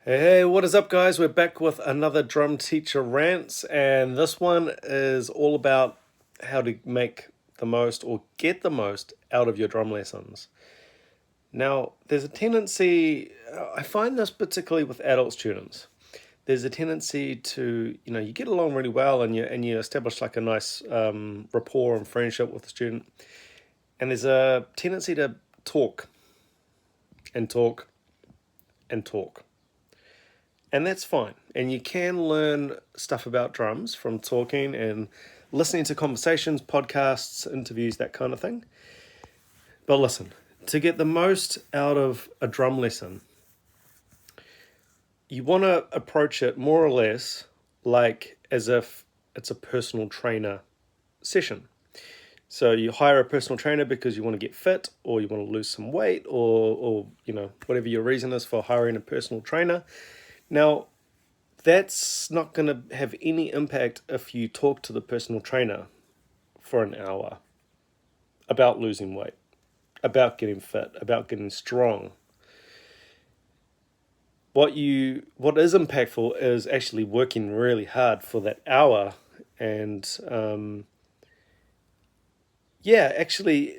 Hey, what is up, guys? We're back with another Drum Teacher Rants, and this one is all about how to make the most or get the most out of your drum lessons. Now, there's a tendency, I find this particularly with adult students. There's a tendency to, you get along really well and you establish like a nice rapport and friendship with the student. And there's a tendency to talk and talk and talk. And that's fine. And you can learn stuff about drums from talking and listening to conversations, podcasts, interviews, that kind of thing. But listen, to get the most out of a drum lesson, you want to approach it more or less like as if it's a personal trainer session. So you hire a personal trainer because you want to get fit or you want to lose some weight or whatever your reason is for hiring a personal trainer. Now, that's not going to have any impact if you talk to the personal trainer for an hour about losing weight, about getting fit, about getting strong. What is impactful is actually working really hard for that hour and actually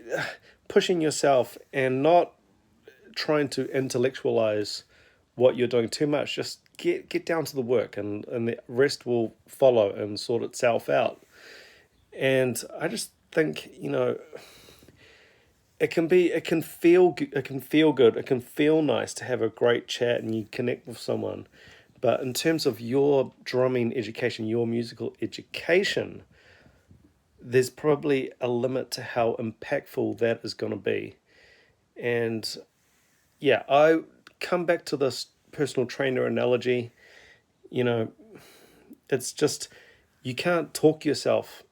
pushing yourself and not trying to intellectualize what you're doing too much. Just get down to the work and the rest will follow and sort itself out. And I just think, it can feel good, it can feel nice to have a great chat and you connect with someone. But in terms of your drumming education, your musical education, there's probably a limit to how impactful that is going to be. And yeah, I come back to this personal trainer analogy. It's just you can't talk yourself.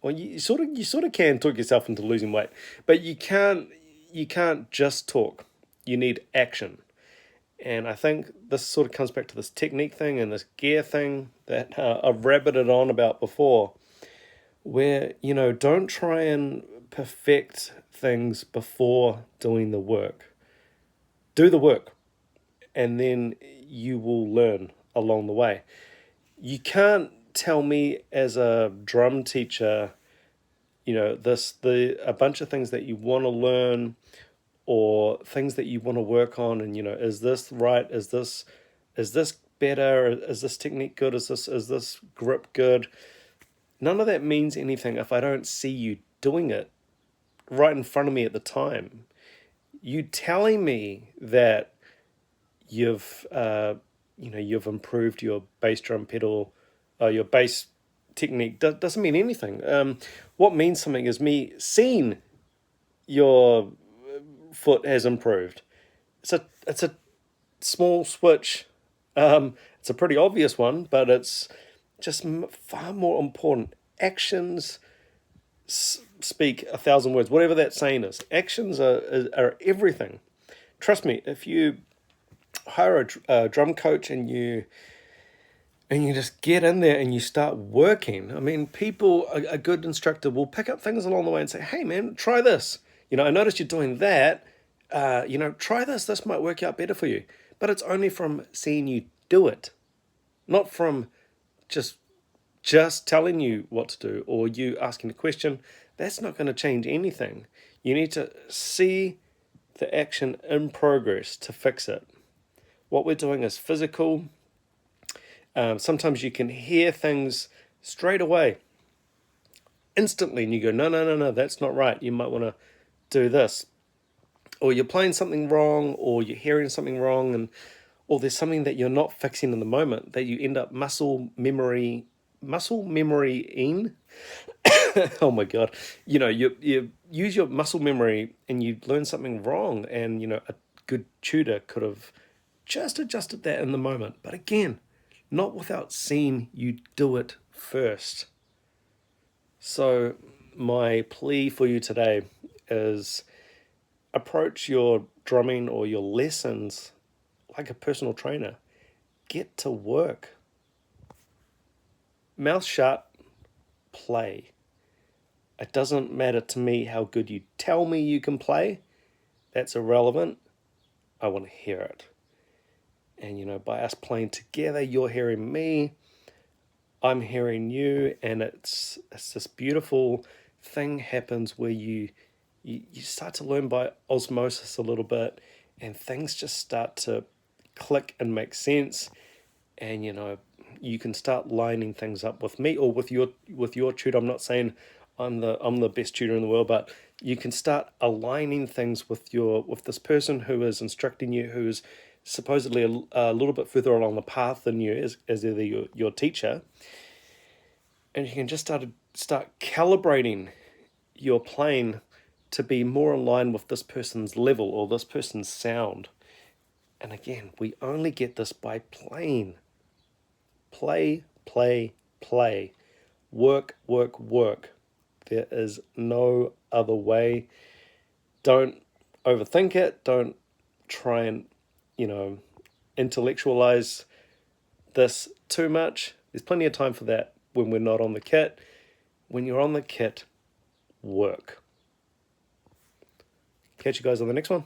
Well, you sort of can talk yourself into losing weight, but you can't just talk. You need action. And I think this sort of comes back to this technique thing and this gear thing that I've rabbited on about before, where don't try and perfect things before doing the work. Do the work, and then you will learn along the way. You can't tell me as a drum teacher, a bunch of things that you want to learn or things that you want to work on, and is this right? Is this better? Is this technique good? Is this grip good? None of that means anything if I don't see you doing it right in front of me at the time. You telling me that you've improved your bass drum pedal, your bass technique doesn't mean anything. What means something is me seeing your foot has improved. It's a small switch. It's a pretty obvious one, but it's just far more important. Actions speak 1,000 words. Whatever that saying is, actions are everything. Trust me. If you hire a drum coach and you just get in there and you start working. I mean, a good instructor will pick up things along the way and say, hey man, try this. I noticed you're doing that. Try this. This might work out better for you. But it's only from seeing you do it, not from just telling you what to do or you asking a question. That's not going to change anything. You need to see the action in progress to fix it. What we're doing is physical. Sometimes you can hear things straight away, instantly, and you go, no, no, no, no, that's not right. You might want to do this. Or you're playing something wrong, or you're hearing something wrong, or there's something that you're not fixing in the moment that you end up muscle memory in. Oh my God. You use your muscle memory and you learn something wrong, and a good tutor could have just adjusted that in the moment. But again, not without seeing you do it first. So my plea for you today is approach your drumming or your lessons like a personal trainer. Get to work. Mouth shut, play. It doesn't matter to me how good you tell me you can play. That's irrelevant. I want to hear it. And, by us playing together, you're hearing me, I'm hearing you, and it's this beautiful thing happens where you start to learn by osmosis a little bit, and things just start to click and make sense. And you can start lining things up with me or with your tutor. I'm not saying I'm the best tutor in the world, but you can start aligning things with this person who is instructing you, who is supposedly a little bit further along the path than you as either your teacher, and you can just start calibrating your playing to be more aligned with this person's level or this person's sound. And again, we only get this by playing. Play, play, play. Work, work, work. There is no other way. Don't overthink it. Don't try and, intellectualize this too much. There's plenty of time for that when we're not on the kit. When you're on the kit, work. Catch you guys on the next one.